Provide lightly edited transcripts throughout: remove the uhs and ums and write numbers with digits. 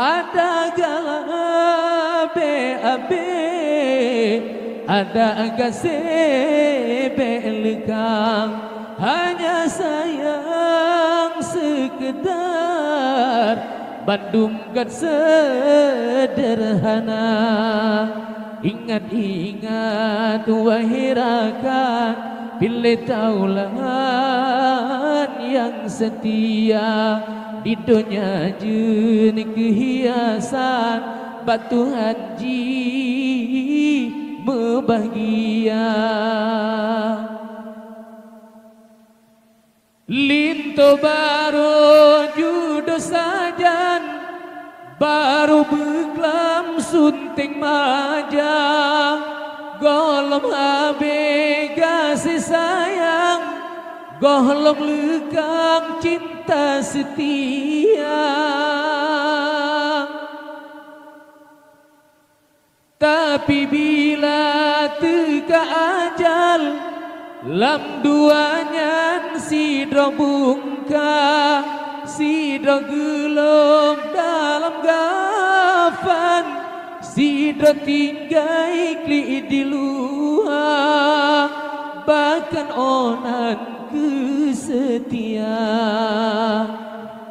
ada BAB, ada lekang, hanya sayang sekedar Bandung kan sederhana. Ingat-ingat wahai rakan, bila taulan yang setia di dunia jenis kehiasan batu haji berbahagia. Linto baru judo sajan, baru beklam sunting maja, golong habe kasih sayang, golong lekang cinta setia. Tapi bila teka ajal, lam duanya sidro bungka, sidro gelom dalam gafan, sidro tinggai kli di luar, bahkan onan kesetia.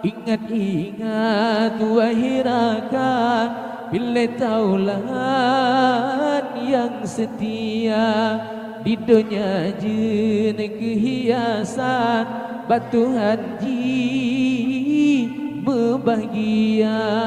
Ingat-ingat wahai rakan, bila taulan yang setia di dunia jenis kehiasan batu haji berbahagia.